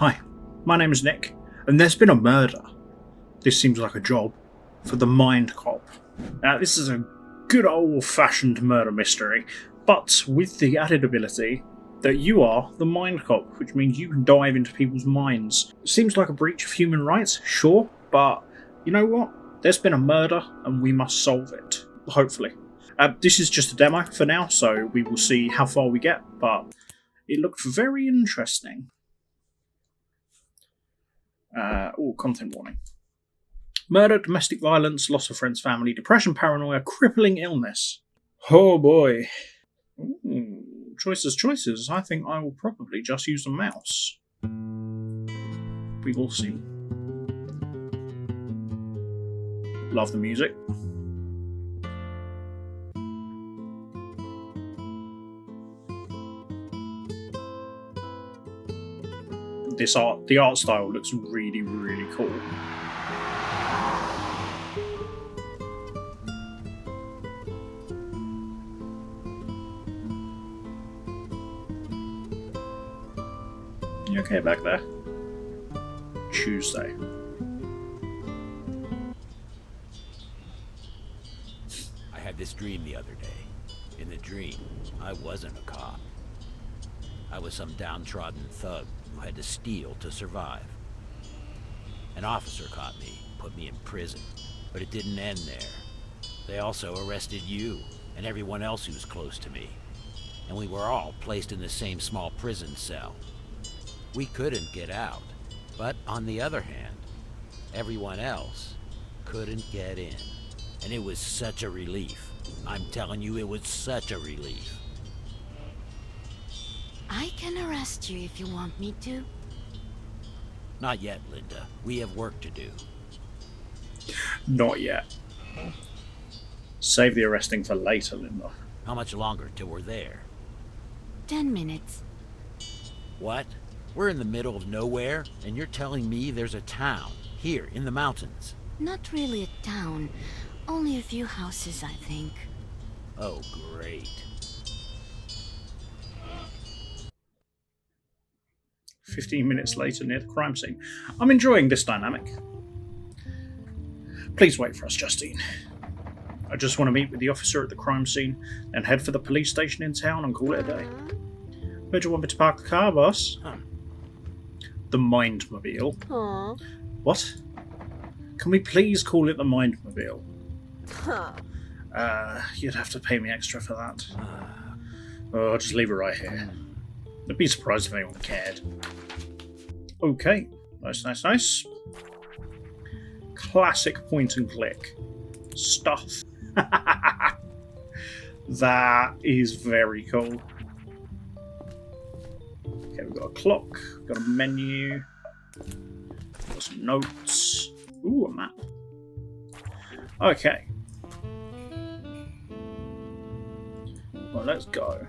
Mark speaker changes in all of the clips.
Speaker 1: Hi, my name is Nick, and there's been a murder. This seems like a job for the Mindcop. Now, this is a good old-fashioned murder mystery, but with the added ability that you are the Mindcop, which means you can dive into people's minds. Seems like a breach of human rights, sure, but you know what? There's been a murder, and we must solve it. Hopefully. This is just a demo for now, so we will see how far we get, but it looked very interesting. Content warning. Murder, domestic violence, loss of friends, family, depression, paranoia, crippling illness. Oh boy. Ooh, choices. I think I will probably just use the mouse. We will see. Love the music. The art style looks really, really cool. You okay back there? Tuesday.
Speaker 2: I had this dream the other day. In the dream, I wasn't a cop. I was some downtrodden thug who had to steal to survive. An officer caught me, put me in prison, but it didn't end there. They also arrested you and everyone else who was close to me, and we were all placed in the same small prison cell. We couldn't get out, but on the other hand, everyone else couldn't get in, and it was such a relief. I'm telling you, it was such a relief.
Speaker 3: I can arrest you if you want me to.
Speaker 2: Not yet, Linda. We have work to do.
Speaker 1: Not yet. Save the arresting for later, Linda.
Speaker 2: How much longer till we're there?
Speaker 3: 10 minutes.
Speaker 2: What? We're in the middle of nowhere, and you're telling me there's a town here in the mountains?
Speaker 3: Not really a town. Only a few houses, I think.
Speaker 2: Oh, great.
Speaker 1: 15 minutes later near the crime scene. I'm enjoying this dynamic. Please wait for us, Justine. I just want to meet with the officer at the crime scene, then head for the police station in town and call it a day. Where do you want me to park the car, boss? The Mindmobile.
Speaker 4: Aww.
Speaker 1: What? Can we please call it the Mindmobile?
Speaker 4: Huh.
Speaker 1: You'd have to pay me extra for that. Oh, I'll just leave it right here. I'd be surprised if anyone cared. Okay. Nice. Classic point and click stuff. That is very cool. Okay, we've got a clock, we've got a menu, got some notes. Ooh, a map. Okay. Well, let's go.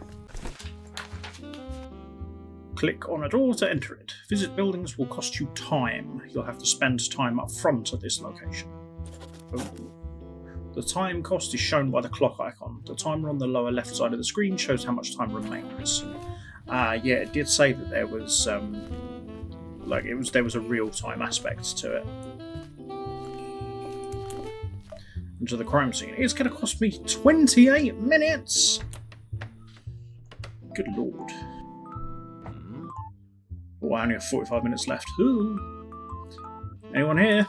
Speaker 1: Click on a door to enter it. Visit buildings will cost you time. You'll have to spend time up front at this location. Ooh. The time cost is shown by the clock icon. The timer on the lower left side of the screen shows how much time remains. Yeah, it did say that there was there was a real-time aspect to it. Into the crime scene. It's going to cost me 28 minutes. Good lord. Oh, I only have 45 minutes left. Ooh. Anyone here?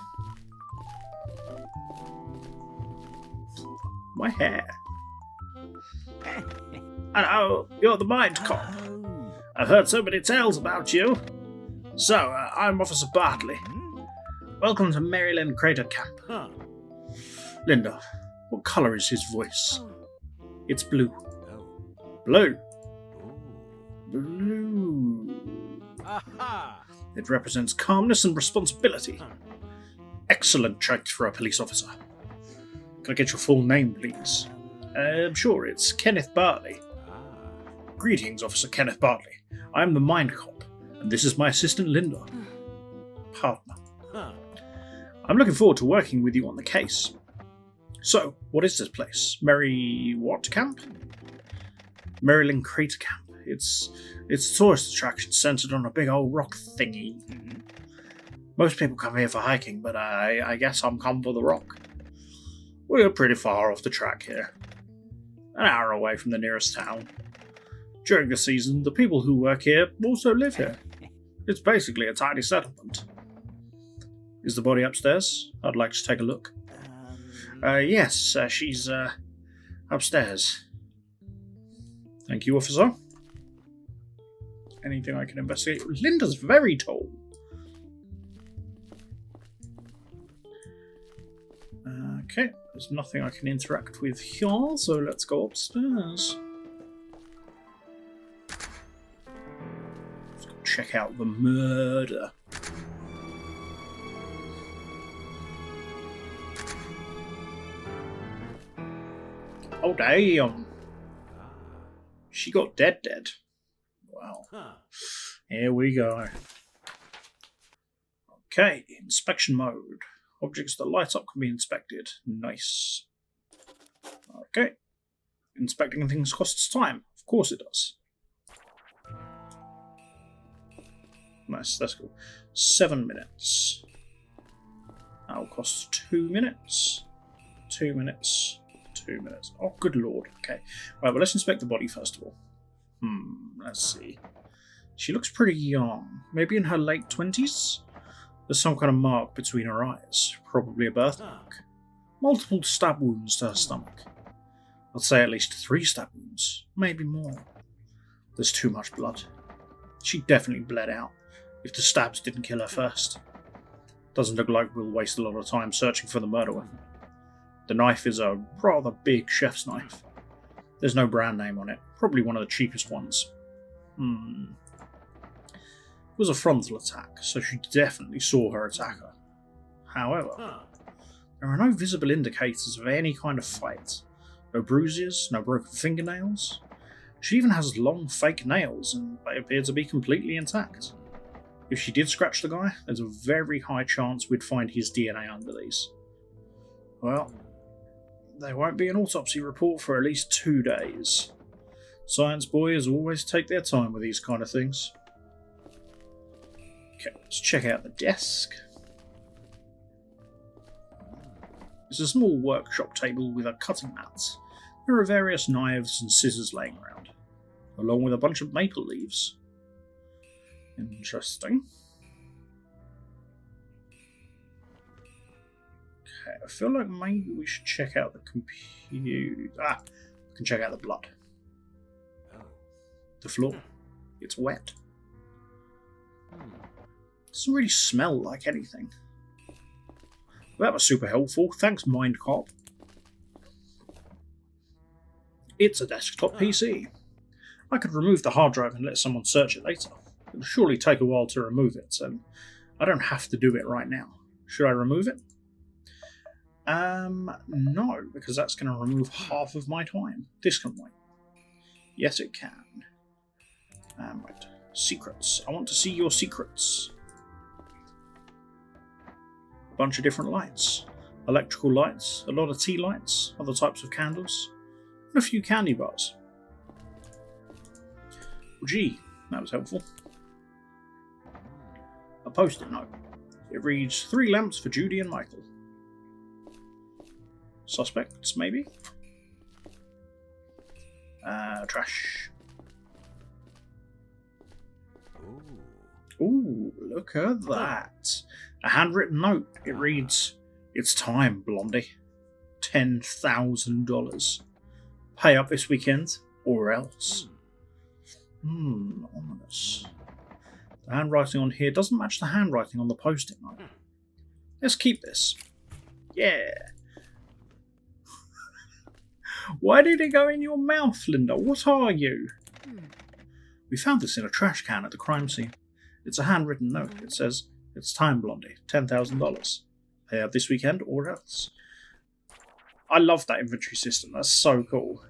Speaker 1: My hair. Hello, you're the Mindcop. I've heard so many tales about you. So, I'm Officer Bartley. Welcome to Maryland Crater Camp. Linda, what colour is his voice? It's blue. Blue. Blue. It represents calmness and responsibility. Excellent trait for a police officer. Can I get your full name, please? Sure, it's Kenneth Bartley. Greetings, Officer Kenneth Bartley. I am the Mindcop, and this is my assistant, Linda. Partner. I'm looking forward to working with you on the case. So, what is this place? What camp? Maryland Crater Camp. It's a tourist attraction centered on a big old rock thingy. Most people come here for hiking, but I guess I'm come for the rock. We're pretty far off the track here. An hour away from the nearest town. During the season, the people who work here also live here. It's basically a tiny settlement. Is the body upstairs? I'd like to take a look. Yes, she's upstairs. Thank you, officer. Anything I can investigate? Linda's very tall. Okay, there's nothing I can interact with here, so let's go upstairs. Let's go check out the murder. Oh, damn. She got dead. Wow. Here we go. Okay, inspection mode. Objects that light up can be inspected. Nice. Okay. Inspecting things costs time. Of course it does. Nice, that's cool. 7 minutes. That'll cost 2 minutes. 2 minutes. 2 minutes. Oh, good lord. Okay. Right, well, let's inspect the body first of all. Let's see. She looks pretty young. Maybe in her late 20s? There's some kind of mark between her eyes. Probably a birthmark. Multiple stab wounds to her stomach. I'd say at least 3 stab wounds. Maybe more. There's too much blood. She definitely bled out, if the stabs didn't kill her first. Doesn't look like we'll waste a lot of time searching for the murder weapon. The knife is a rather big chef's knife. There's no brand name on it. Probably one of the cheapest ones. It was a frontal attack, so she definitely saw her attacker. However, there are no visible indicators of any kind of fight. No bruises, no broken fingernails. She even has long fake nails, and they appear to be completely intact. If she did scratch the guy, there's a very high chance we'd find his DNA under these. Well, there won't be an autopsy report for at least 2 days. Science boys always take their time with these kind of things. Okay, let's check out the desk. It's a small workshop table with a cutting mat. There are various knives and scissors laying around, along with a bunch of maple leaves. Interesting. Okay, I feel like maybe we should check out the computer. We can check out the blood. The floor. It's wet. Doesn't really smell like anything. That was super helpful. Thanks, Mindcop. It's a desktop PC. I could remove the hard drive and let someone search it later. It'll surely take a while to remove it, so I don't have to do it right now. Should I remove it? No, because that's going to remove half of my time. This can wait. Yes, it can. Right. Secrets. I want to see your secrets. A bunch of different lights. Electrical lights, a lot of tea lights, other types of candles, and a few candy bars. Well, gee, that was helpful. A post-it note. It reads 3 lamps for Judy and Michael. Suspects, maybe? Trash. Ooh, look at that. A handwritten note. It reads, "It's time, Blondie. $10,000. Pay up this weekend, or else." Ominous. The handwriting on here doesn't match the handwriting on the post-it note. Let's keep this. Yeah. Why did it go in your mouth, Linda? What are you? We found this in a trash can at the crime scene. It's a handwritten note. It says, "It's time, Blondie. $10,000. Pay up this weekend or else." I love that inventory system. That's so cool.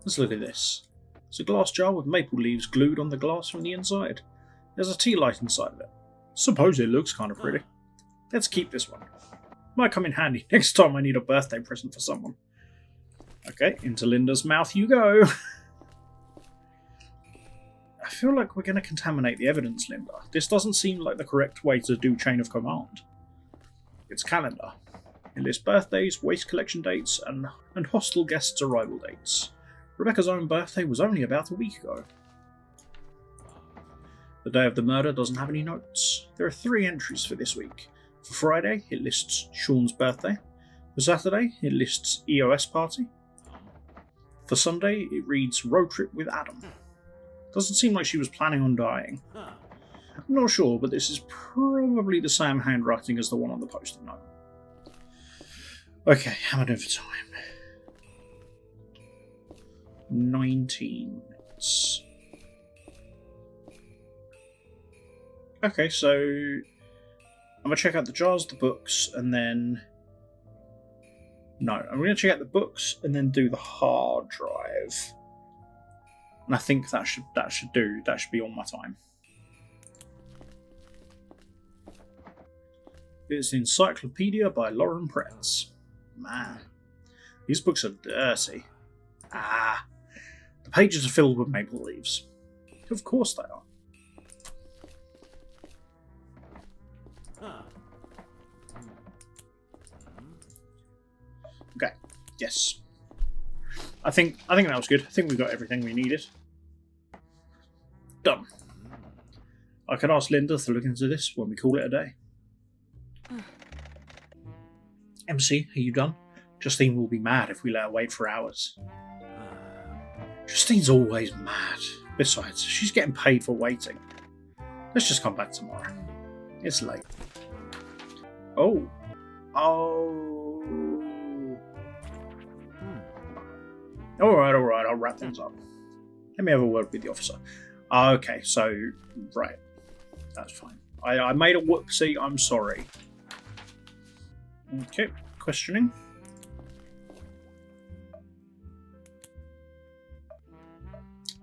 Speaker 1: Let's look at this. It's a glass jar with maple leaves glued on the glass from the inside. There's a tea light inside of it. Suppose it looks kind of pretty. Let's keep this one. Might come in handy next time I need a birthday present for someone. Okay, into Linda's mouth you go. I feel like we're going to contaminate the evidence, Linda. This doesn't seem like the correct way to do chain of command. It's calendar. It lists birthdays, waste collection dates, and hostel guests' arrival dates. Rebecca's own birthday was only about a week ago. The day of the murder doesn't have any notes. There are 3 entries for this week. For Friday, it lists Sean's birthday. For Saturday, it lists EOS party. For Sunday, it reads road trip with Adam. Doesn't seem like she was planning on dying. I'm not sure, but this is probably the same handwriting as the one on the post-it note. Okay, how am I doing for time? 19 minutes. Okay, so I'm going to check out the jars, the books, and then... No, I'm going to check out the books and then do the hard drive. And I think that should be all my time. It's Encyclopedia by Lauren Pretz. Man, these books are dirty. The pages are filled with maple leaves. Of course they are. Okay, yes. I think that was good. I think we got everything we needed. Done. I could ask Linda to look into this when we call it a day. MC, are you done? Justine will be mad if we let her wait for hours. Justine's always mad. Besides, she's getting paid for waiting. Let's just come back tomorrow. It's late. Oh. Alright, I'll wrap things up. Let me have a word with the officer. Okay, so, right. That's fine. I made a whoopsie, I'm sorry. Okay, questioning.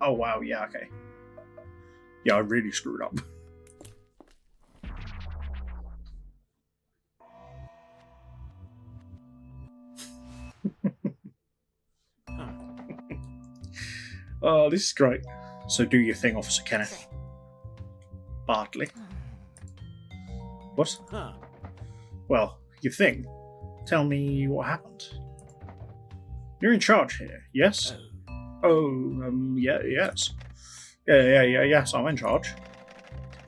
Speaker 1: Oh wow, yeah, okay. Yeah, I really screwed up. Oh, this is great. So do your thing, Officer Kenneth. Bartley. What? Well, your thing. Tell me what happened. You're in charge here, yes? Yes. Yes, I'm in charge.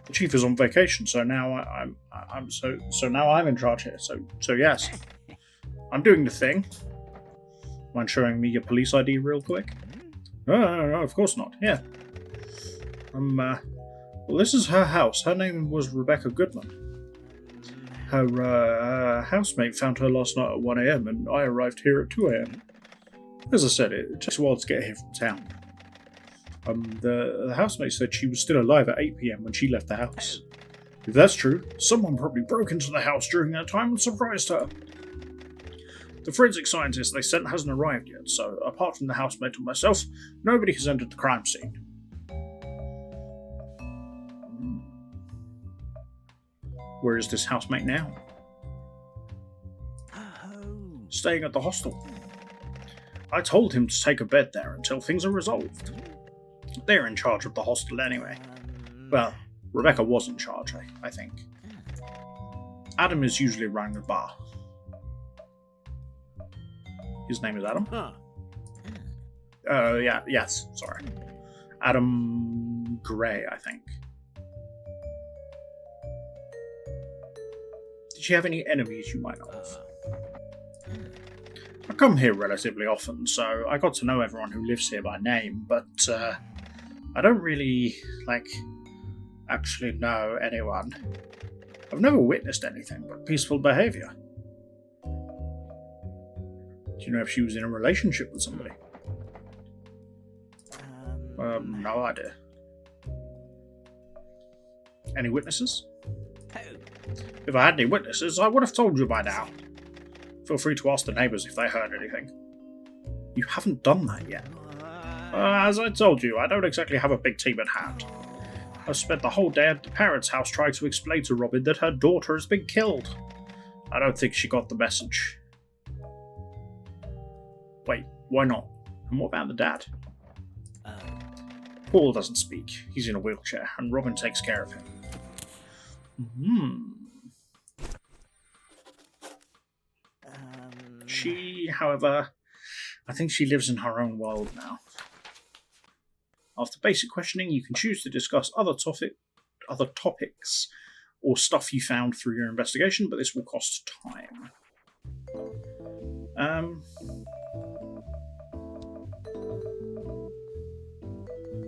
Speaker 1: The chief is on vacation, so now now I'm in charge here. So yes. I'm doing the thing. Mind showing me your police ID real quick? No, of course not. Yeah. Well, this is her house. Her name was Rebecca Goodman. Her housemate found her last night at 1 a.m. and I arrived here at 2 a.m. As I said, it takes a while to get here from town. The housemate said she was still alive at 8 p.m. when she left the house. If that's true, someone probably broke into the house during that time and surprised her. The forensic scientist they sent hasn't arrived yet, so apart from the housemate and myself, nobody has entered the crime scene. Where is this housemate now? Staying at the hostel. I told him to take a bed there until things are resolved. They're in charge of the hostel anyway. Well, Rebecca was in charge, I think. Adam is usually running the bar. His name is Adam? Yes, sorry. Adam Gray, I think. Did she have any enemies you might know of? I come here relatively often, so I got to know everyone who lives here by name, but I don't really, actually know anyone. I've never witnessed anything but peaceful behaviour. Do you know if she was in a relationship with somebody? No idea. Any witnesses? If I had any witnesses, I would have told you by now. Feel free to ask the neighbours if they heard anything. You haven't done that yet. As I told you, I don't exactly have a big team at hand. I spent the whole day at the parents' house trying to explain to Robin that her daughter has been killed. I don't think she got the message. Wait, Why not? And what about the dad?
Speaker 2: Uh,
Speaker 1: Paul doesn't speak. He's in a wheelchair, and Robin takes care of him. She, however, I think she lives in her own world now. After basic questioning, you can choose to discuss other topics or stuff you found through your investigation, but this will cost time.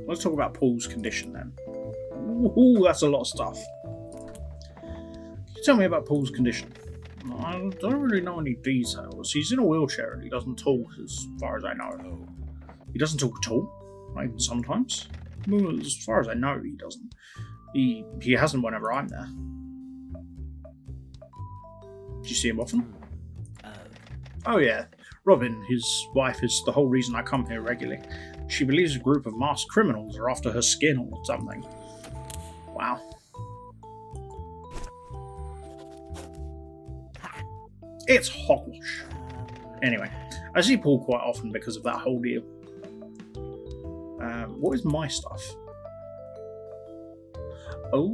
Speaker 1: Let's talk about Paul's condition then. Ooh, that's a lot of stuff. Can you tell me about Paul's condition? I don't really know any details. He's in a wheelchair and he doesn't talk, as far as I know. He doesn't talk at all, like sometimes. Well, as far as I know, he doesn't. He hasn't whenever I'm there. Do you see him often? Oh yeah, Robin, his wife, is the whole reason I come here regularly. She believes a group of masked criminals are after her skin or something. Wow. It's hogwash. Anyway, I see Paul quite often because of that whole deal. What is my stuff? Oh,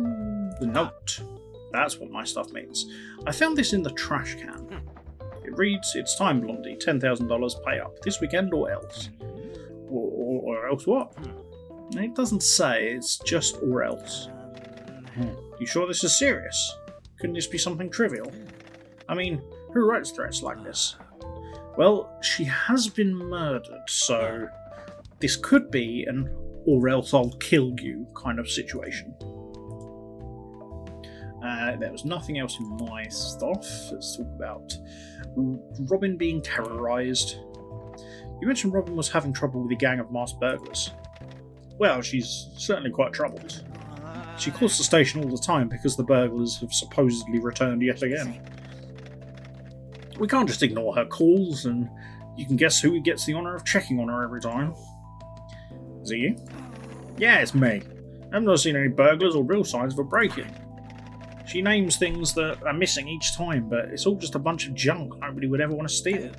Speaker 1: the note. That's what my stuff means. I found this in the trash can. It reads, "It's time, Blondie. $10,000 pay up. This weekend or else." Or else what? It doesn't say. It's just or else. You sure this is serious? Couldn't this be something trivial? I mean, who writes threats like this? Well, she has been murdered, so this could be an or else I'll kill you kind of situation. There was nothing else in my stuff. Let's talk about Robin being terrorised. You mentioned Robin was having trouble with a gang of masked burglars. Well, she's certainly quite troubled. She calls the station all the time because the burglars have supposedly returned yet again. We can't just ignore her calls, and you can guess who gets the honour of checking on her every time. Is it you? Yeah, it's me. I've not seen any burglars or real signs of a break-in. She names things that are missing each time, but it's all just a bunch of junk nobody would ever want to steal.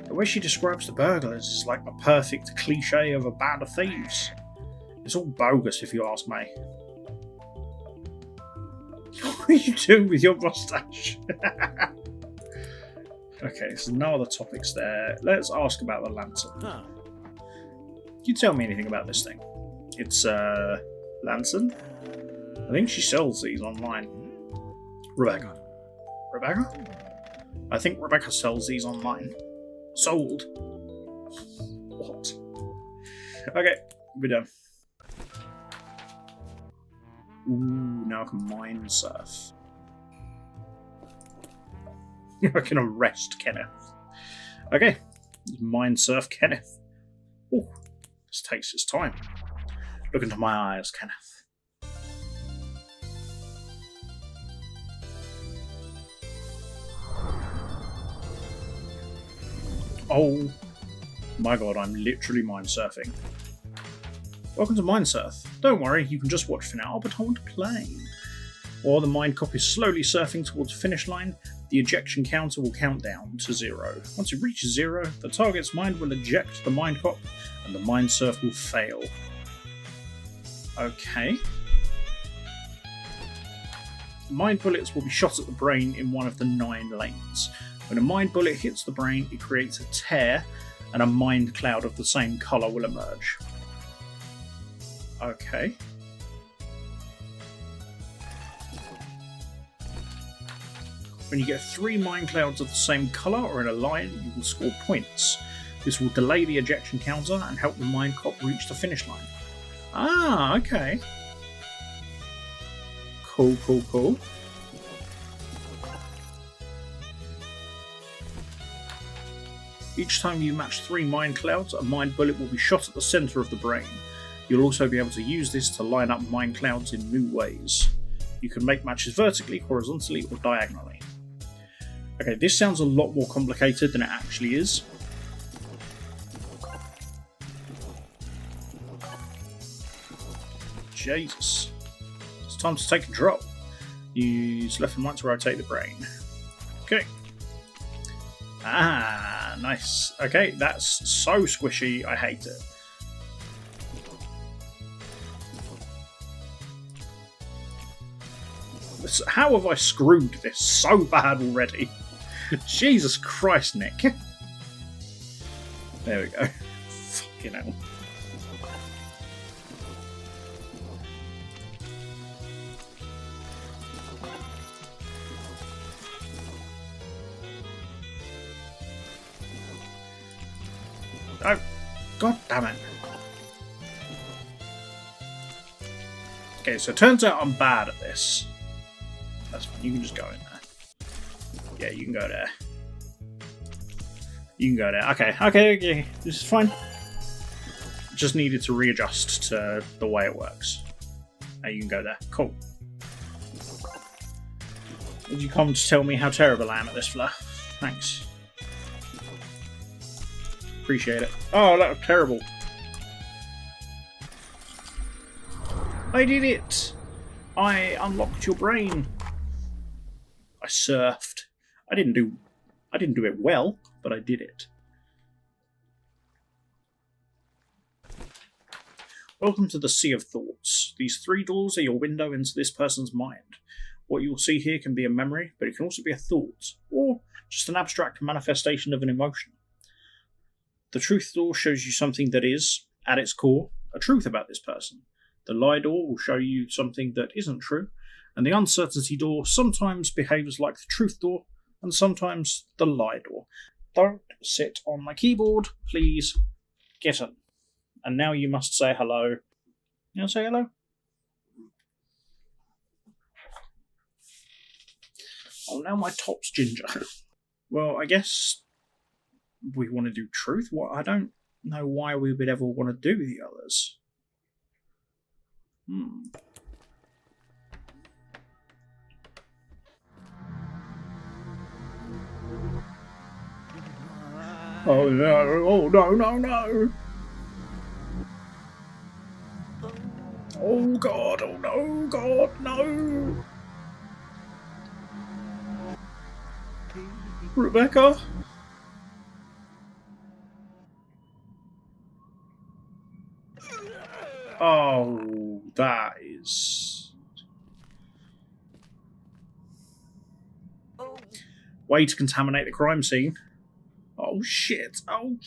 Speaker 1: The way she describes the burglars is like the perfect cliche of a band of thieves. It's all bogus, if you ask me. What are you doing with your mustache? Okay, so no other topics there. Let's ask about the lantern. Can you tell me anything about this thing? It's lantern? I think she sells these online. Rebecca? I think Rebecca sells these online. Sold. What? Okay, we're done. Ooh, now I can mind surf. I can arrest Kenneth. Okay, mind surf Kenneth. Ooh, this takes its time. Look into my eyes, Kenneth. Oh my god, I'm literally mind surfing. Welcome to Mindsurf. Don't worry, you can just watch for now, but I want to play. While the Mindcop is slowly surfing towards the finish line, the ejection counter will count down to 0. Once it reaches 0, the target's mind will eject the Mindcop, and the Mindsurf will fail. Okay. Mind bullets will be shot at the brain in one of the 9 lanes. When a mind bullet hits the brain, it creates a tear, and a mind cloud of the same colour will emerge. Okay. When you get 3 mind clouds of the same colour or in a line, you will score points. This will delay the ejection counter and help the Mindcop reach the finish line. Ah, okay. Cool, cool, cool. Each time you match 3 mind clouds, a mind bullet will be shot at the centre of the brain. You'll also be able to use this to line up mind clouds in new ways. You can make matches vertically, horizontally, or diagonally. Okay, this sounds a lot more complicated than it actually is. Jesus. It's time to take control. Use left and right to rotate the brain. Okay. Ah. Ah, nice. Okay, that's so squishy, I hate it. How have I screwed this so bad already? Jesus Christ, Nick. There we go. Fucking hell. Oh, God damn it. Okay, so it turns out I'm bad at this. That's fine, you can just go in there. Yeah, you can go there. You can go there. Okay. This is fine. Just needed to readjust to the way it works. Now you can go there. Cool. Did you come to tell me how terrible I am at this, Fleur? Thanks. Appreciate it. Oh, that was terrible. I did it! I unlocked your brain. I surfed. I didn't do it well, but I did it. Welcome to the Sea of Thoughts. These 3 doors are your window into this person's mind. What you'll see here can be a memory, but it can also be a thought, or just an abstract manifestation of an emotion. The truth door shows you something that is, at its core, a truth about this person. The lie door will show you something that isn't true, and the uncertainty door sometimes behaves like the truth door, and sometimes the lie door. Don't sit on my keyboard, please. Get in. And now you must say hello. You want to say hello? Oh, now my top's ginger. Well, I guess we want to do truth. What? I don't know why we would ever want to do the others. Oh no, oh no. Oh God, no. Rebecca? Oh, that is... Way to contaminate the crime scene. Oh shit. Oh,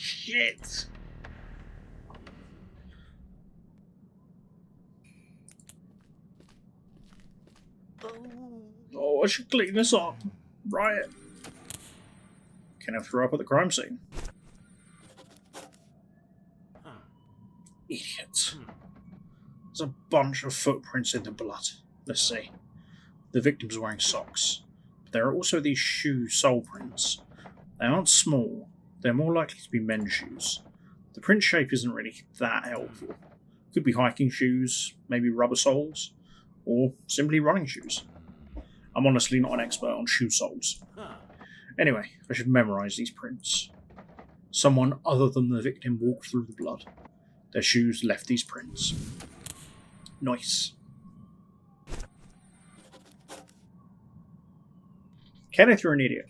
Speaker 1: I should clean this up. Right. Can I throw up at the crime scene? Idiot. There's a bunch of footprints in the blood. Let's see. The victim's wearing socks. But there are also these shoe sole prints. They aren't small. They're more likely to be men's shoes. The print shape isn't really that helpful. Could be hiking shoes, maybe rubber soles, or simply running shoes. I'm honestly not an expert on shoe soles. Anyway, I should memorise these prints. Someone other than the victim walked through the blood. Their shoes left these prints. Nice. Kenneth, you're an idiot.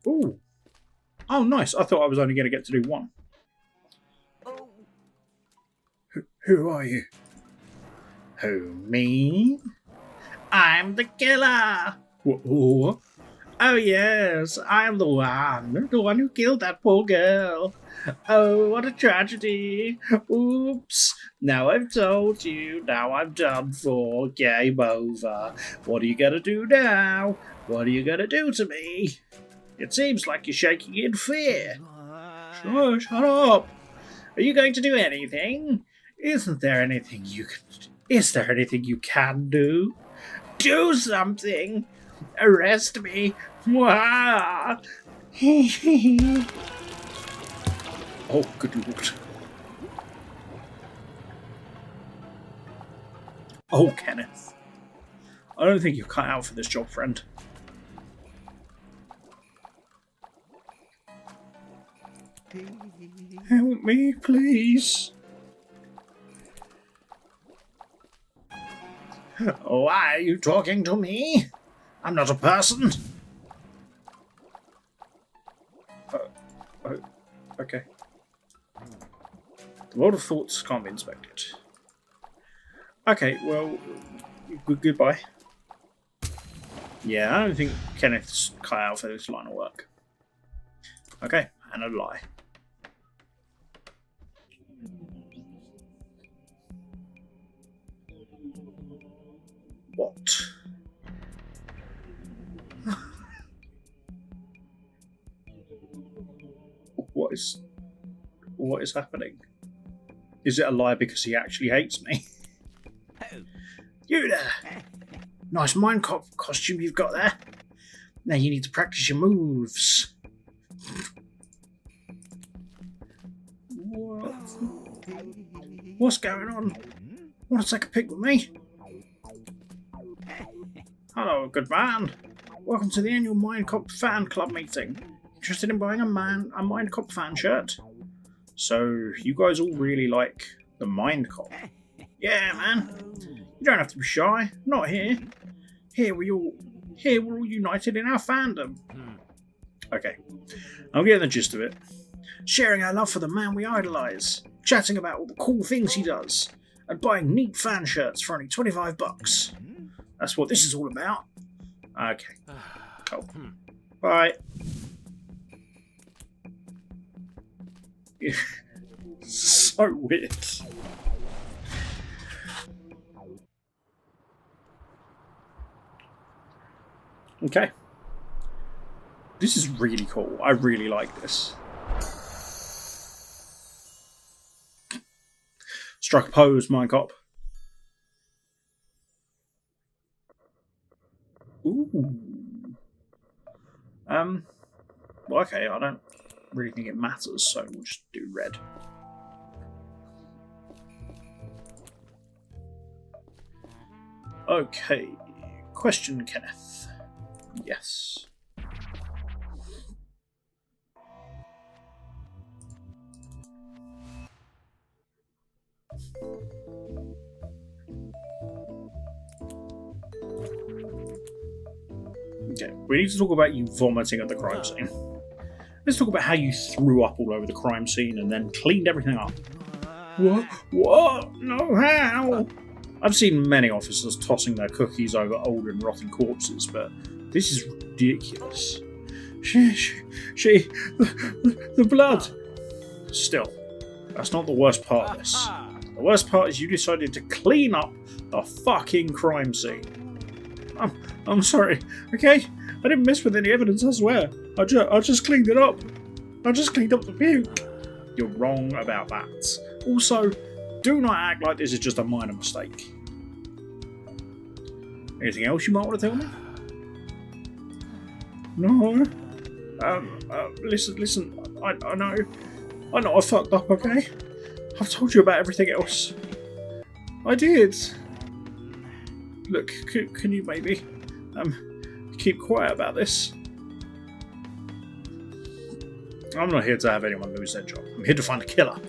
Speaker 1: Ooh. Oh, nice. I thought I was only going to get to do one. Who are you? Who, me? I'm the killer! What? Oh yes, I'm the one who killed that poor girl. Oh, what a tragedy. Oops. Now I've told you, now I'm done for. Game over. What are you gonna do now? What are you gonna do to me? It seems like you're shaking in fear. Sure, shut up. Are you going to do anything? Is there anything you can do? Do something! Arrest me! Wah! Oh, good lord. Oh, Kenneth. I don't think you're cut out for this job, friend. Help me, please. Why are you talking to me? I'm not a person. Okay. The world of thoughts can't be inspected. Okay, well, goodbye. Yeah, I don't think Kenneth's cut out for this line of work. Okay, and a lie. What? What is happening? Is it a lie because he actually hates me? You there! Nice Mindcop costume you've got there. Now you need to practice your moves. What? What's going on? Want to take a pic with me? Hello, good man. Welcome to the annual Mindcop fan club meeting. Interested in buying a Mindcop fan shirt? So, you guys all really like the Mindcop? Yeah, man. You don't have to be shy. Not here. Here we're all united in our fandom. Okay, I'm getting the gist of it. Sharing our love for the man we idolise, chatting about all the cool things he does, and buying neat fan shirts for only $25. That's what this is all about. Okay. Cool. Bye. So weird. Okay. This is really cool. I really like this. Strike a pose, Mindcop. Ooh. Well, okay, I don't really think it matters, so we'll just do red. Okay. Question, Kenneth. Yes. Okay, we need to talk about you vomiting at the crime scene. Let's talk about how you threw up all over the crime scene and then cleaned everything up. What? What? No, how? I've seen many officers tossing their cookies over old and rotting corpses, but this is ridiculous. The blood. Still, that's not the worst part of this. The worst part is you decided to clean up the fucking crime scene. I'm sorry, okay? I didn't mess with any evidence, I swear. I just cleaned it up. I just cleaned up the puke. You're wrong about that. Also, do not act like this is just a minor mistake. Anything else you might want to tell me? No. Listen. I know I fucked up. Okay. I've told you about everything else. I did. Look, can you maybe keep quiet about this? I'm not here to have anyone lose their job. I'm here to find a killer.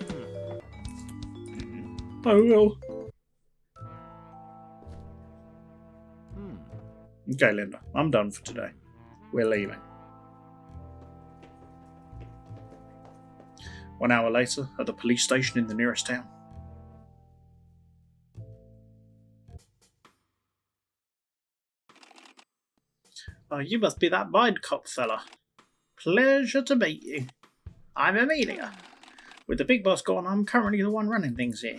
Speaker 1: I will. Okay, Linda, I'm done for today. We're leaving. 1 hour later, at the police station in the nearest town. Oh, you must be that Mindcop fella. Pleasure to meet you. I'm Amelia. With the big boss gone, I'm currently the one running things here.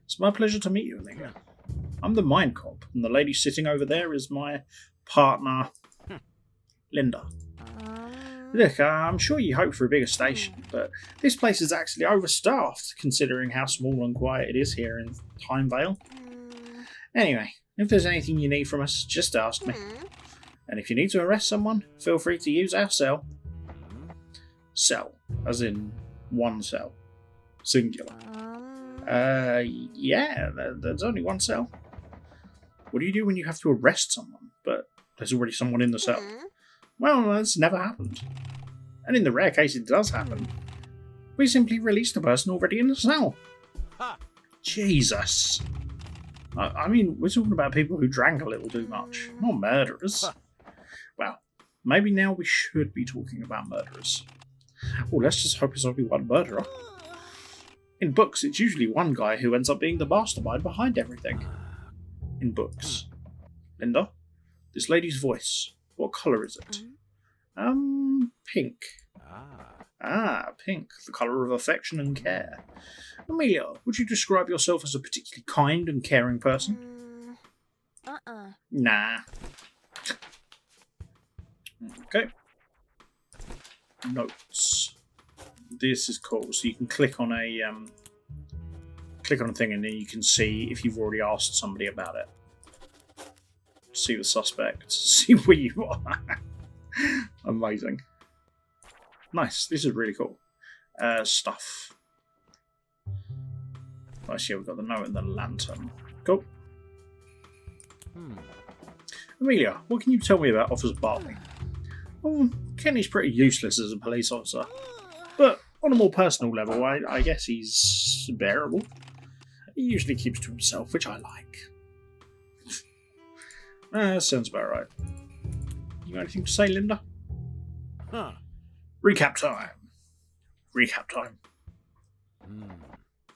Speaker 1: It's my pleasure to meet you, Amelia. I'm the Mindcop, and the lady sitting over there is my partner, Linda. Look, I'm sure you hope for a bigger station, but this place is actually overstaffed, considering how small and quiet it is here in Time Vale. Anyway, if there's anything you need from us, just ask me. And if you need to arrest someone, feel free to use our cell. Cell, as in one cell. Singular. Yeah, there's only one cell. What do you do when you have to arrest someone, but there's already someone in the cell? Well, that's never happened. And in the rare case it does happen, we simply release the person already in the cell. Jesus. I mean, we're talking about people who drank a little too much, not murderers. Well, maybe now we should be talking about murderers. Oh, let's just hope it's only one murderer. In books, it's usually one guy who ends up being the mastermind behind everything. In books. Linda, this lady's voice, what colour is it? Pink. Pink, the colour of affection and care. Amelia, would you describe yourself as a particularly kind and caring person? Nah. Okay. Notes. This is cool. So you can click on a thing, and then you can see if you've already asked somebody about it. See the suspect. See where you are. Amazing. Nice. This is really cool. Stuff. Nice. Yeah, we've got the note and the lantern. Cool. Amelia, what can you tell me about Officer Bartley? Well, Kenny's pretty useless as a police officer, but on a more personal level, I guess he's bearable. He usually keeps to himself, which I like. Sounds about right. You got anything to say, Linda? Recap time.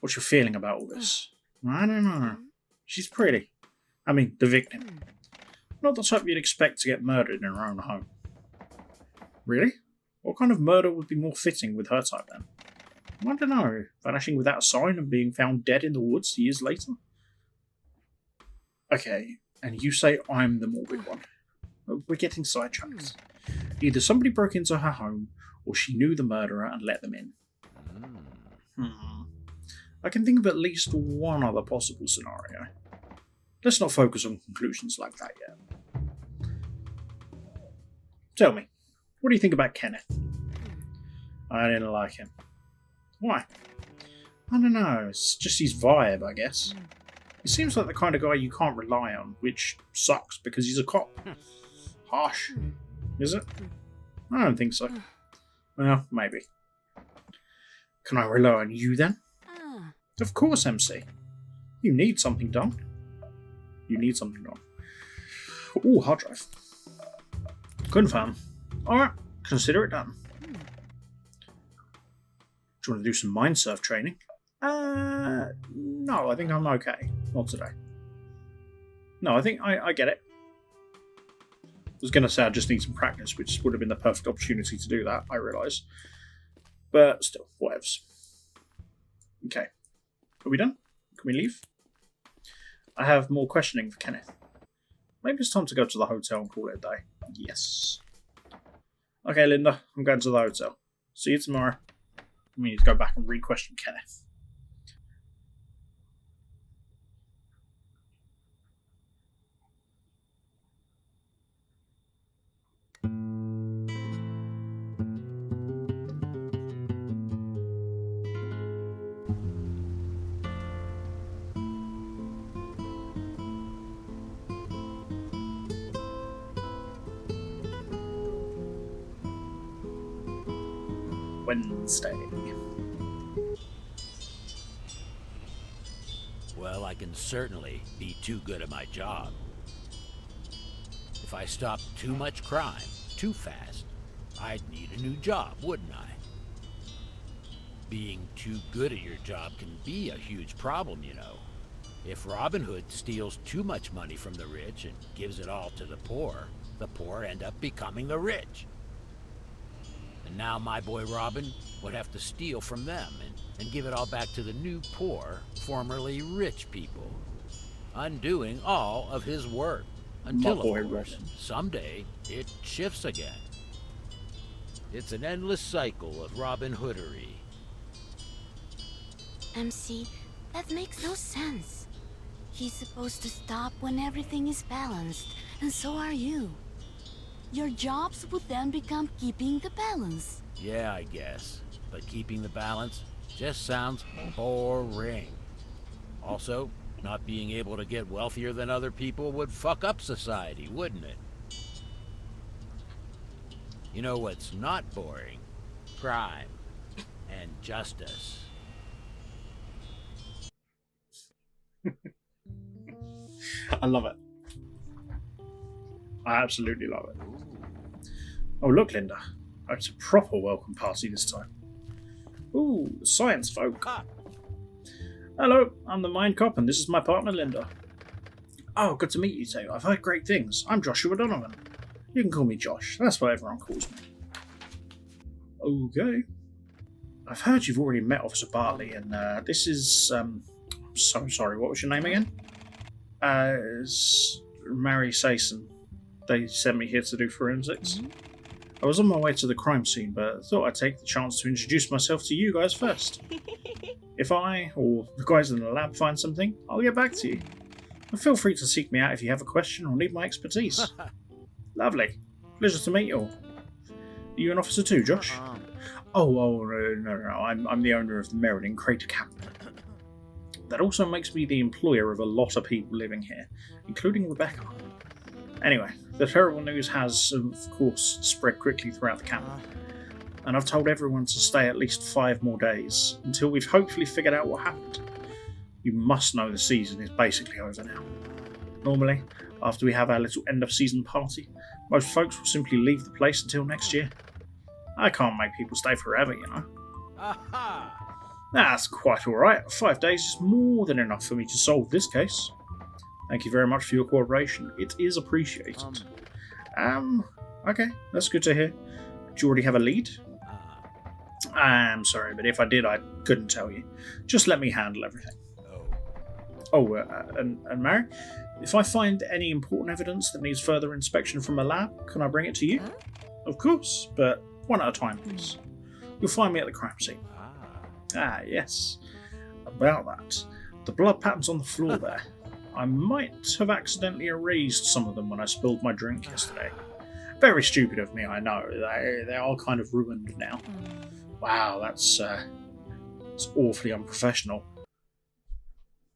Speaker 1: What's your feeling about all this? I don't know. She's pretty. I mean, the victim. Not the type you'd expect to get murdered in her own home. Really? What kind of murder would be more fitting with her type then? I don't know. Vanishing without a sign and being found dead in the woods years later? Okay, and you say I'm the morbid one. We're getting sidetracked. Either somebody broke into her home, or she knew the murderer and let them in. I can think of at least one other possible scenario. Let's not focus on conclusions like that yet. Tell me, what do you think about Kenneth? I didn't like him. Why? I don't know, it's just his vibe, I guess. He seems like the kind of guy you can't rely on, which sucks because he's a cop. Harsh. Is it? I don't think so. Well, maybe. Can I rely on you then? Of course, MC. You need something done. Ooh, hard drive. Confirm. Alright, consider it done. Do you want to do some mind surf training? No, I think I'm okay. Not today. No, I think I get it. I was going to say I just need some practice, which would have been the perfect opportunity to do that, I realise. But still, whatevs. Okay. Are we done? Can we leave? I have more questioning for Kenneth. Maybe it's time to go to the hotel and call it a day. Yes. Okay, Linda, I'm going to the hotel. See you tomorrow. We need to go back and re-question Kenneth. Wednesday.
Speaker 2: Well, I can certainly be too good at my job. If I stopped too much crime too fast, I'd need a new job, wouldn't I? Being too good at your job can be a huge problem, you know. If Robin Hood steals too much money from the rich and gives it all to the poor end up becoming the rich. And now my boy Robin would have to steal from them and give it all back to the new poor, formerly rich people, undoing all of his work until, of course, someday it shifts again. It's an endless cycle of Robin Hoodery.
Speaker 3: MC, that makes no sense. He's supposed to stop when everything is balanced, and so are you. Your jobs would then become keeping the balance.
Speaker 2: Yeah, I guess. But keeping the balance just sounds boring. Also, not being able to get wealthier than other people would fuck up society, wouldn't it? You know what's not boring? Crime and justice.
Speaker 1: I love it. I absolutely love it. Oh, look, Linda. It's a proper welcome party this time. Ooh, the science folk. Hello, I'm the Mindcop, and this is my partner, Linda. Oh, good to meet you two. I've heard great things. I'm Joshua Donovan. You can call me Josh. That's what everyone calls me. Okay. I've heard you've already met Officer Bartley, and this is... I'm so sorry, what was your name again? It's Mary Sason. They sent me here to do forensics. I was on my way to the crime scene, but thought I'd take the chance to introduce myself to you guys first. If I, or the guys in the lab, find something, I'll get back to you. And feel free to seek me out if you have a question or need my expertise. Lovely. Pleasure to meet you all. Are you an officer too, Josh? No. I'm the owner of the Meriden Crater Camp. That also makes me the employer of a lot of people living here, including Rebecca. Anyway, the terrible news has, of course, spread quickly throughout the camp, and I've told everyone to stay at least 5 more days, until we've hopefully figured out what happened. You must know the season is basically over now. Normally, after we have our little end-of-season party, most folks will simply leave the place until next year. I can't make people stay forever, you know. That's quite alright. 5 days is more than enough for me to solve this case. Thank you very much for your cooperation. It is appreciated. Okay, that's good to hear. Do you already have a lead? I'm sorry, but if I did, I couldn't tell you. Just let me handle everything. And Mary, if I find any important evidence that needs further inspection from a lab, can I bring it to you? Of course, but one at a time, please. You'll find me at the crime scene. Yes. About that. The blood patterns on the floor there. I might have accidentally erased some of them when I spilled my drink yesterday. Very stupid of me, I know. They are kind of ruined now. Wow, that's awfully unprofessional.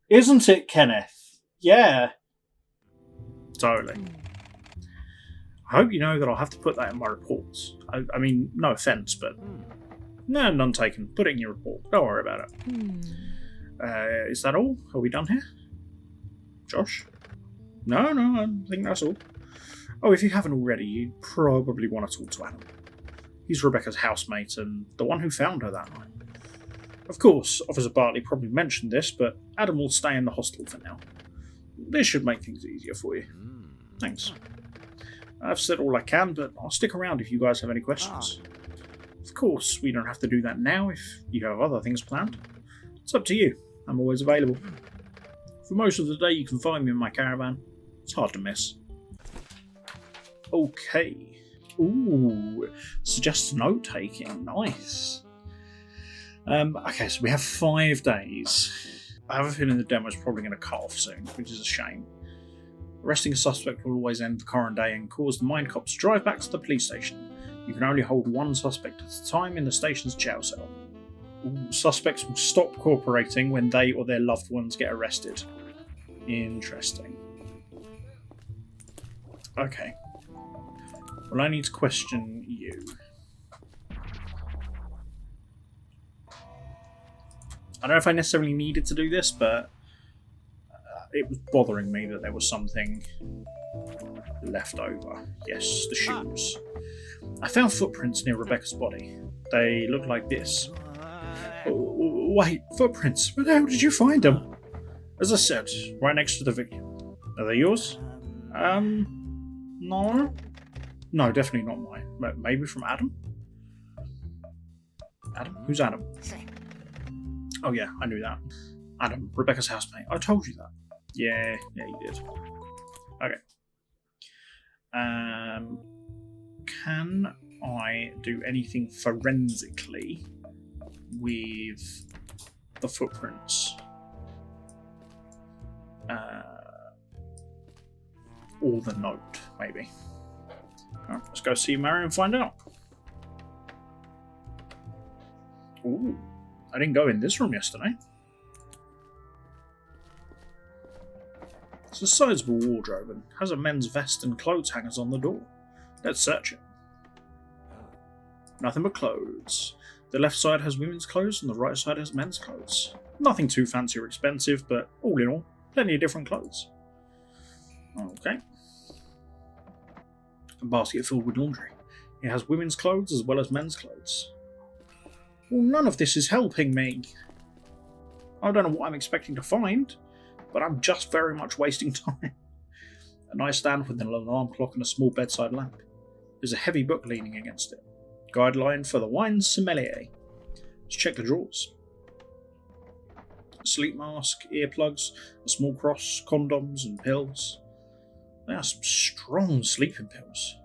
Speaker 1: Isn't it, Kenneth? Yeah. Totally. I hope you know that I'll have to put that in my reports. I mean, no offence, but... No, none taken. Put it in your report. Don't worry about it. Is that all? Are we done here? Josh? No, I think that's all. Oh, if you haven't already, you probably want to talk to Adam. He's Rebecca's housemate and the one who found her that night. Of course, Officer Bartley probably mentioned this, but Adam will stay in the hostel for now. This should make things easier for you. Thanks. I've said all I can, but I'll stick around if you guys have any questions. Of course, we don't have to do that now if you have other things planned. It's up to you. I'm always available. For most of the day, you can find me in my caravan. It's hard to miss. Okay. Ooh, suggests note-taking. Nice. Okay, so we have 5 days. I have a feeling the demo's probably going to cut off soon, which is a shame. Arresting a suspect will always end the current day and cause the Mindcops to drive back to the police station. You can only hold 1 suspect at a time in the station's jail cell. Ooh, suspects will stop cooperating when they or their loved ones get arrested. Interesting. Okay. Well, I need to question you. I don't know if I necessarily needed to do this, but it was bothering me that there was something left over. Yes, the shoes. I found footprints near Rebecca's body. They look like this. Oh, wait, footprints? Where the hell did you find them? As I said, right next to the victim. Are they yours? No. No, definitely not mine. Maybe from Adam? Adam? Who's Adam? Oh yeah, I knew that. Adam, Rebecca's housemate. I told you that. Yeah, you did. Okay. Can I do anything forensically with the footprints? Or the note, maybe. Right, let's go see Mary and find out. Ooh, I didn't go in this room yesterday. It's a sizable wardrobe and has a men's vest and clothes hangers on the door. Let's search it. Nothing but clothes. The left side has women's clothes and the right side has men's clothes. Nothing too fancy or expensive, but all in all, plenty of different clothes. Okay. A basket filled with laundry. It has women's clothes as well as men's clothes. Well, none of this is helping me. I don't know what I'm expecting to find, but I'm just very much wasting time. A nightstand with an alarm clock and a small bedside lamp. There's a heavy book leaning against it. Guideline for the wine sommelier. Let's check the drawers. A sleep mask, earplugs, a small cross, condoms and pills. There are some strong sleeping pills.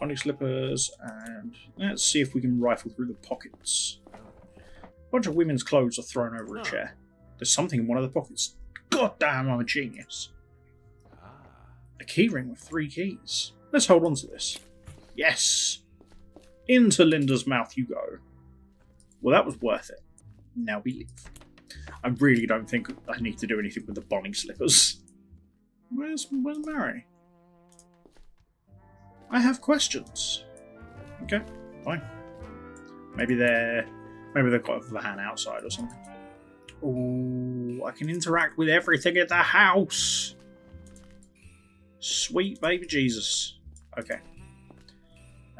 Speaker 1: Bunny slippers, and let's see if we can rifle through the pockets. A bunch of women's clothes are thrown over a chair. There's something in one of the pockets. God damn, I'm a genius. A keyring with 3 keys. Let's hold on to this. Yes! Into Linda's mouth you go. Well, that was worth it. Now we leave. I really don't think I need to do anything with the bunny slippers. Where's Mary? I have questions. Okay, fine. Maybe they've got a van outside or something. Oh, I can interact with everything in the house. Sweet baby Jesus. Okay.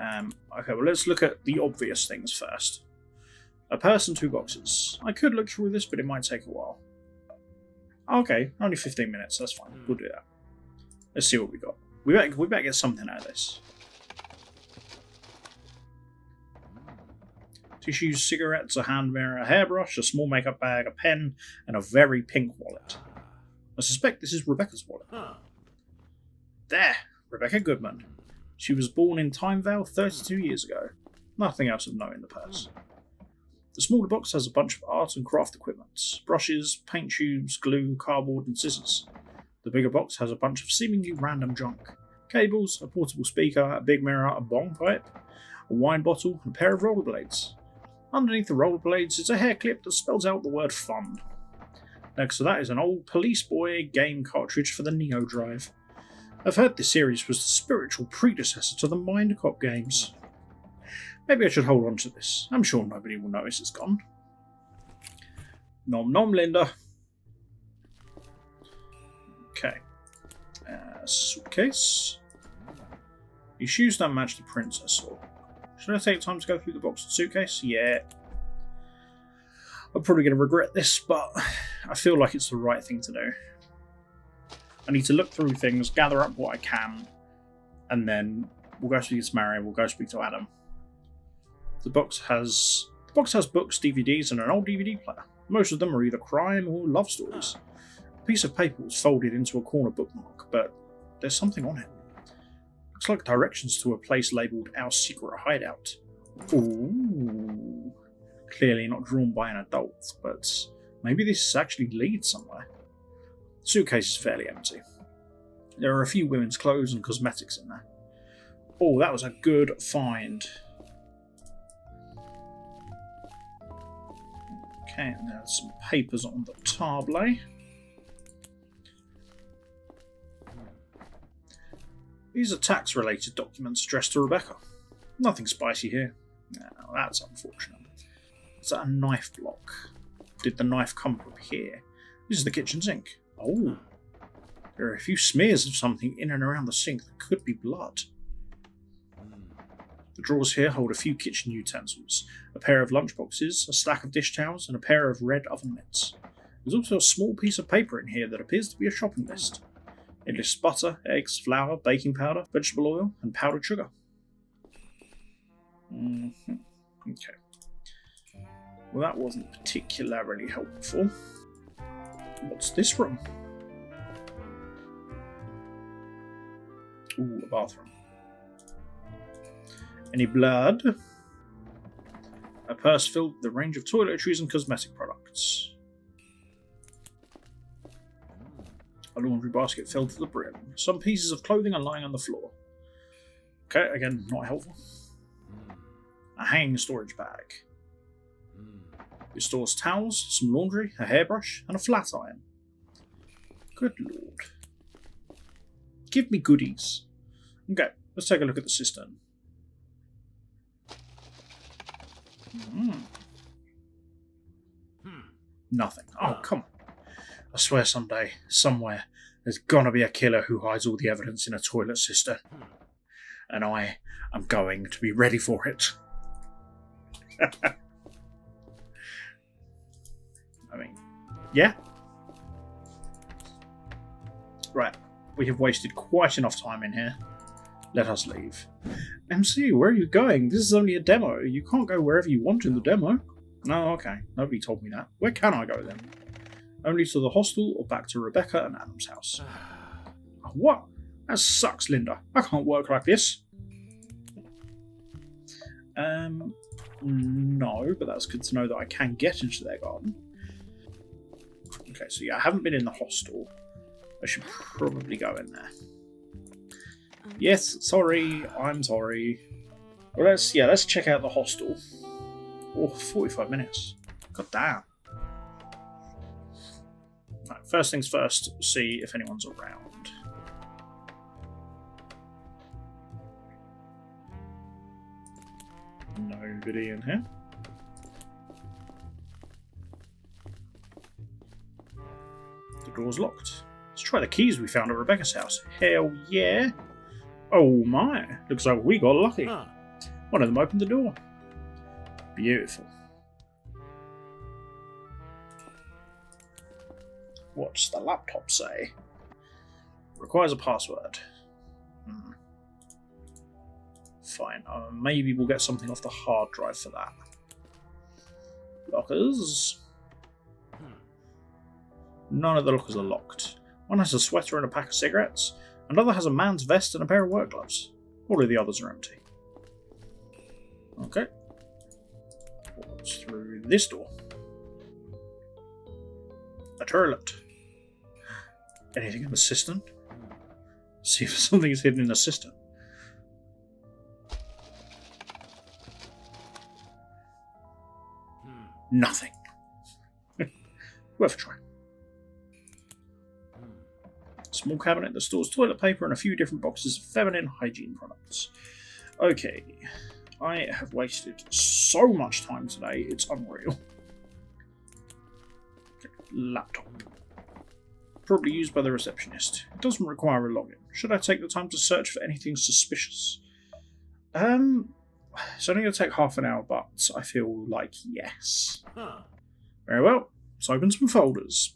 Speaker 1: Okay, well, let's look at the obvious things first. A purse and 2 boxes. I could look through this, but it might take a while. Okay, only 15 minutes, that's fine. We'll do that. Let's see what we got. We better get something out of this. Tissues, cigarettes, a hand mirror, a hairbrush, a small makeup bag, a pen, and a very pink wallet. I suspect this is Rebecca's wallet. There! Rebecca Goodman. She was born in Timevale 32 years ago. Nothing else of note in the purse. The smaller box has a bunch of art and craft equipment. Brushes, paint tubes, glue, cardboard, and scissors. The bigger box has a bunch of seemingly random junk. Cables, a portable speaker, a big mirror, a bong pipe, a wine bottle, and a pair of rollerblades. Underneath the rollerblades is a hair clip that spells out the word fun. Next to that is an old Police Boy game cartridge for the Neo Drive. I've heard this series was the spiritual predecessor to the Mindcop games. Maybe I should hold on to this. I'm sure nobody will notice it's gone. Nom nom, Linda. Okay. Suitcase. These shoes don't match the prints I saw. Should I take time to go through the box and suitcase? Yeah. I'm probably going to regret this, but I feel like it's the right thing to do. I need to look through things, gather up what I can, and then we'll go speak to Mary, we'll go speak to Adam. The box has books, DVDs, and an old DVD player. Most of them are either crime or love stories. A piece of paper was folded into a corner bookmark, but there's something on it. Looks like directions to a place labelled Our Secret Hideout. Ooh. Clearly not drawn by an adult, but maybe this actually leads somewhere. The suitcase is fairly empty. There are a few women's clothes and cosmetics in there. Oh, that was a good find. Okay, and there's some papers on the table. These are tax-related documents addressed to Rebecca. Nothing spicy here. No, that's unfortunate. Is that a knife block? Did the knife come from here? This is the kitchen sink. Oh, there are a few smears of something in and around the sink that could be blood. The drawers here hold a few kitchen utensils, a pair of lunchboxes, a stack of dish towels, and a pair of red oven mitts. There's also a small piece of paper in here that appears to be a shopping list. It lists butter, eggs, flour, baking powder, vegetable oil, and powdered sugar. Okay. Well, that wasn't particularly helpful. What's this room? Ooh, a bathroom. Any blood? A purse filled with a range of toiletries and cosmetic products. A laundry basket filled to the brim. Some pieces of clothing are lying on the floor. Okay, again, not helpful. A hanging storage bag. It stores towels, some laundry, a hairbrush, and a flat iron. Good lord. Give me goodies. Okay, let's take a look at the cistern. Nothing. Oh, come on. I swear someday, somewhere, There's gonna be a killer who hides all the evidence in a toilet cistern. And I am going to be ready for it. I mean, yeah. Right, we have wasted quite enough time in here. Let us leave. MC, where are you going? This is only a demo. You can't go wherever you want in the demo. No, okay. Nobody told me that. Where can I go then? Only to the hostel or back to Rebecca and Adam's house. What? That sucks, Linda. I can't work like this. No, but that's good to know that I can get into their garden. Okay, so yeah, I haven't been in the hostel. I should probably go in there. Yes, sorry, I'm sorry. Well, let's check out the hostel. Oh, 45 minutes. God damn. Right, first things first, see if anyone's around. Nobody in here. The door's locked. Let's try the keys we found at Rebecca's house. Hell yeah. Oh my, looks like we got lucky. One of them opened the door. Beautiful. What's the laptop say? Requires a password. Fine, maybe we'll get something off the hard drive for that. Lockers. None of the lockers are locked. One has a sweater and a pack of cigarettes. Another has a man's vest and a pair of work gloves. All of the others are empty. Okay. What's through this door? A toilet. Anything in the cistern? See if something is hidden in the cistern. Nothing. Worth a try. Small cabinet that stores toilet paper and a few different boxes of feminine hygiene products. Okay, I have wasted so much time today, it's unreal. Okay, laptop. Probably used by the receptionist. It doesn't require a login. Should I take the time to search for anything suspicious? It's only going to take half an hour, but I feel like yes. Very well, let's open some folders.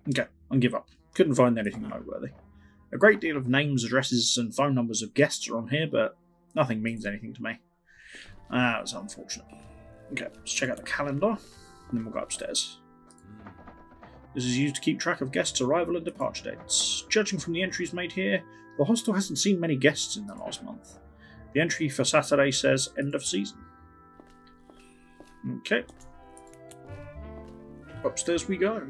Speaker 1: Okay, I'll give up. Couldn't find anything noteworthy. A great deal of names, addresses, and phone numbers of guests are on here, but nothing means anything to me. That's unfortunate. Okay, let's check out the calendar, and then we'll go upstairs. This is used to keep track of guests' arrival and departure dates. Judging from the entries made here, the hostel hasn't seen many guests in the last month. The entry for Saturday says end of season. Okay. Upstairs we go.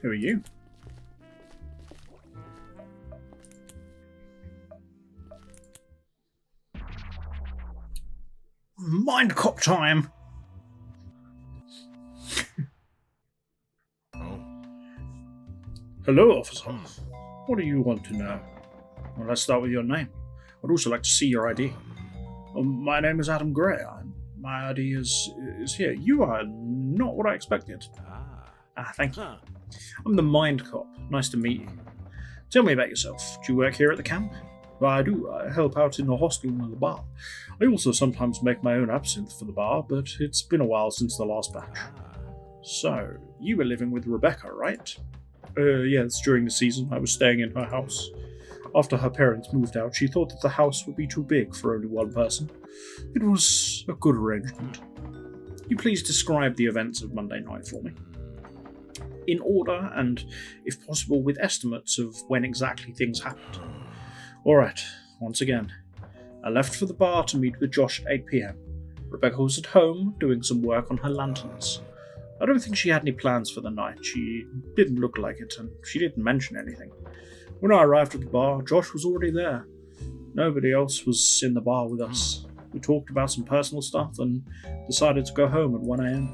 Speaker 1: Who are you? Mindcop time! Hello, officer. What do you want to know? Well, let's start with your name. I'd also like to see your ID. My name is Adam Gray. My ID is here. You are not what I expected. Thank you. I'm the Mindcop. Nice to meet you. Tell me about yourself. Do you work here at the camp? Well, I do. I help out in the hostel and the bar. I also sometimes make my own absinthe for the bar, but it's been a while since the last batch. So, you were living with Rebecca, right? Yes, during the season I was staying in her house. After her parents moved out, she thought that the house would be too big for only one person. It was a good arrangement. You please describe the events of Monday night for me. In order, and if possible with estimates of when exactly things happened. Alright, once again. I left for the bar to meet with Josh at 8 PM. Rebecca was at home, doing some work on her lanterns. I don't think she had any plans for the night. She didn't look like it, and she didn't mention anything. When I arrived at the bar, Josh was already there. Nobody else was in the bar with us. We talked about some personal stuff and decided to go home at 1 AM.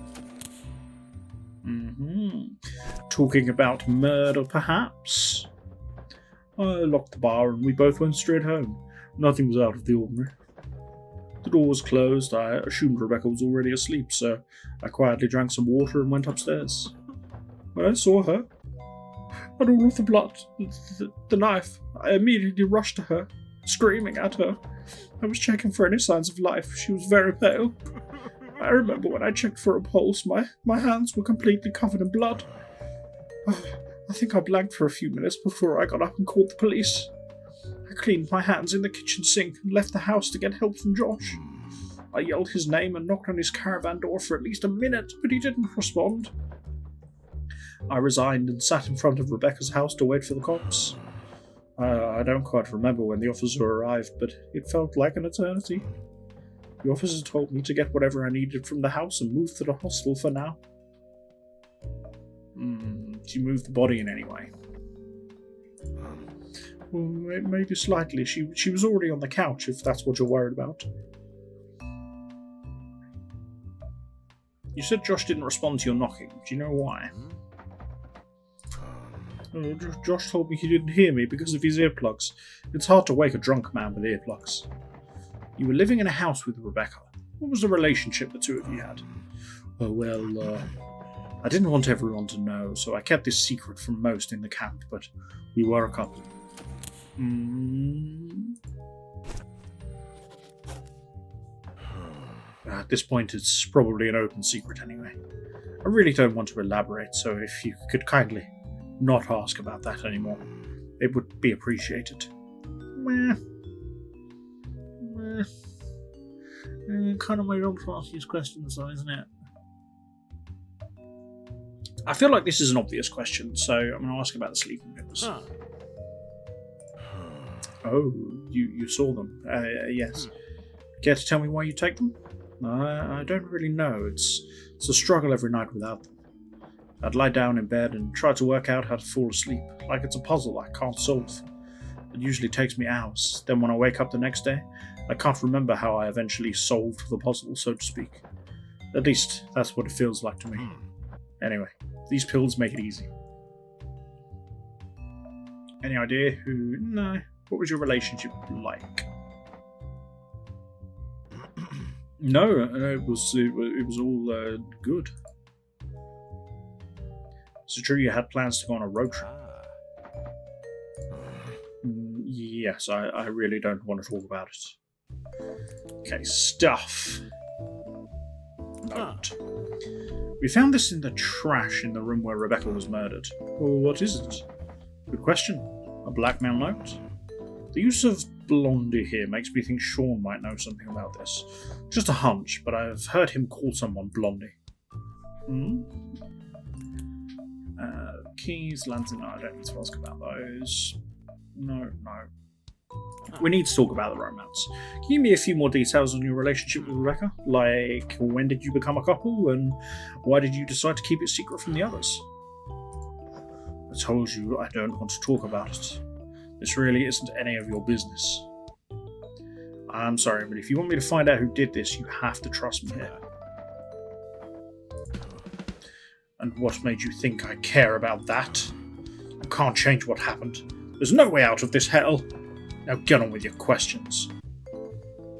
Speaker 1: Talking about murder, perhaps? I locked the bar and we both went straight home. Nothing was out of the ordinary. The door was closed. I assumed Rebecca was already asleep, so I quietly drank some water and went upstairs. When I saw her, and all of the blood, the knife, I immediately rushed to her, screaming at her. I was checking for any signs of life. She was very pale. I remember when I checked for a pulse, my hands were completely covered in blood. I think I blanked for a few minutes before I got up and called the police. I cleaned my hands in the kitchen sink and left the house to get help from Josh. I yelled his name and knocked on his caravan door for at least a minute, but he didn't respond. I resigned and sat in front of Rebecca's house to wait for the cops. I don't quite remember when the officer arrived, but it felt like an eternity. The officer told me to get whatever I needed from the house and move to the hostel for now. Did you move the body in any way? Well, maybe slightly. She was already on the couch, if that's what you're worried about. You said Josh didn't respond to your knocking. Do you know why? Josh told me he didn't hear me because of his earplugs. It's hard to wake a drunk man with earplugs. You were living in a house with Rebecca. What was the relationship the two of you had? I didn't want everyone to know, so I kept this secret from most in the camp, but we were a couple. At this point, it's probably an open secret anyway. I really don't want to elaborate, so if you could kindly not ask about that anymore, it would be appreciated. Kind of my job to ask these questions, though, isn't it? I feel like this is an obvious question, so I'm going to ask about the sleeping pills. Oh, you saw them? Yes. Care to tell me why you take them? I don't really know. It's a struggle every night without them. I'd lie down in bed and try to work out how to fall asleep, like it's a puzzle I can't solve. It usually takes me hours. Then when I wake up the next day, I can't remember how I eventually solved the puzzle, so to speak. At least, that's what it feels like to me. Anyway, these pills make it easy. Any idea who... No. What was your relationship like? No, it was all good. Is it true you had plans to go on a road trip? Yes, I really don't want to talk about it. Okay, stuff. Note. We found this in the trash in the room where Rebecca was murdered. Well, what is it? Good question. A blackmail note? The use of Blondie here makes me think Sean might know something about this. Just a hunch, but I've heard him call someone Blondie. Keys, lantern, no, I don't need to ask about those. No. We need to talk about the romance. Can you give me a few more details on your relationship with Rebecca? Like, when did you become a couple, and why did you decide to keep it secret from the others? I told you I don't want to talk about it. This really isn't any of your business. I'm sorry, but if you want me to find out who did this, you have to trust me here. And what made you think I care about that? You can't change what happened. There's no way out of this hell. Now get on with your questions.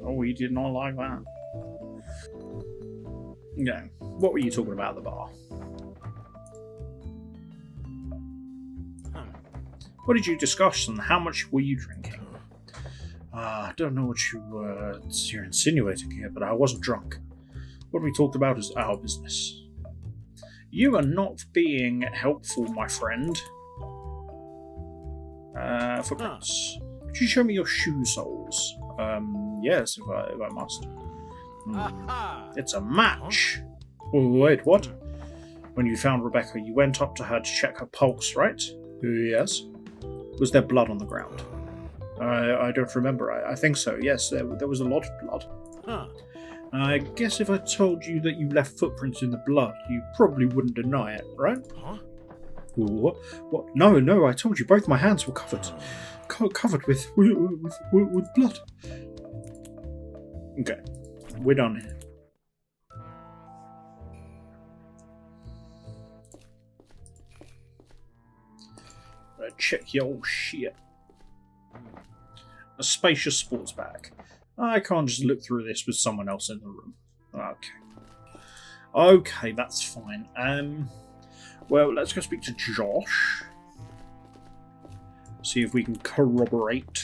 Speaker 1: Oh, you did not like that. Yeah, what were you talking about at the bar? What did you discuss and how much were you drinking? I don't know what you're insinuating here, but I wasn't drunk. What we talked about is our business. You are not being helpful, my friend. Footprints. Could you show me your shoe soles? Yes, if I must. It's a match. Oh, wait, what? When you found Rebecca, you went up to her to check her pulse, right? Yes. Was there blood on the ground? I don't remember. I think so, yes. There was a lot of blood. I guess if I told you that you left footprints in the blood, you probably wouldn't deny it, right? What? No, I told you both my hands were covered. Covered with blood. Okay, we're done here. Check your shit. A spacious sports bag. I can't just look through this with someone else in the room. Okay. Okay, that's fine. Well, let's go speak to Josh. See if we can corroborate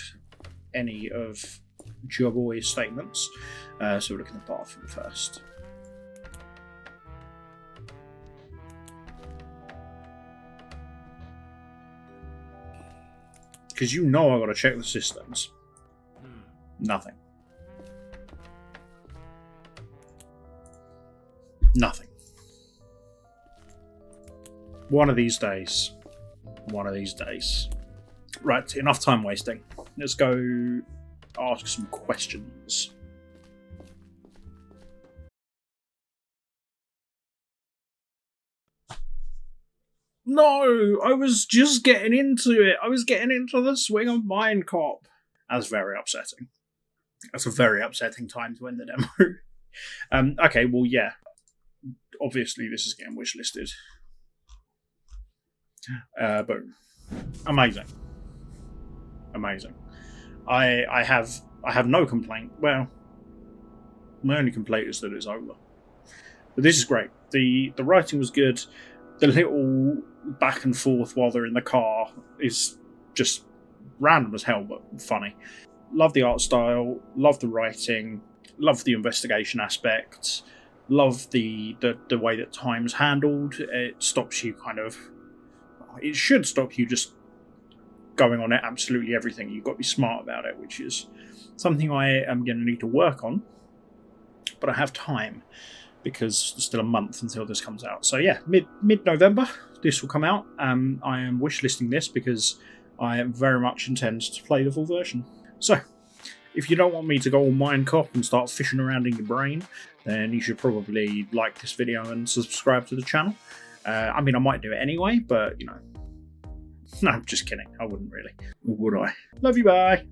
Speaker 1: any of Joboy's statements. So we'll look in the bathroom first. Because you know I gotta check the systems. Nothing. Nothing. One of these days. One of these days. Right, enough time wasting. Let's go ask some questions. No! I was just getting into it. I was getting into the swing of Mindcop. That's very upsetting. That's a very upsetting time to end the demo. Okay, well, yeah. Obviously, this is getting wishlisted. Boom. Amazing. Amazing. I have no complaint. Well, my only complaint is that it's over. But this is great. The writing was good. The little back and forth while they're in the car is just random as hell, but funny. Love the art style. Love the writing. Love the investigation aspect. Love the way that time's handled. It stops you it should stop you just going on at absolutely everything. You've got to be smart about it, which is something I am going to need to work on. But I have time because there's still a month until this comes out. So yeah, mid-November this will come out. I am wishlisting this because I very much intend to play the full version. So, if you don't want me to go all Mindcop and start fishing around in your brain, then you should probably like this video and subscribe to the channel. I mean, I might do it anyway, but, you know. No, just kidding. I wouldn't really. Or would I? Love you, bye.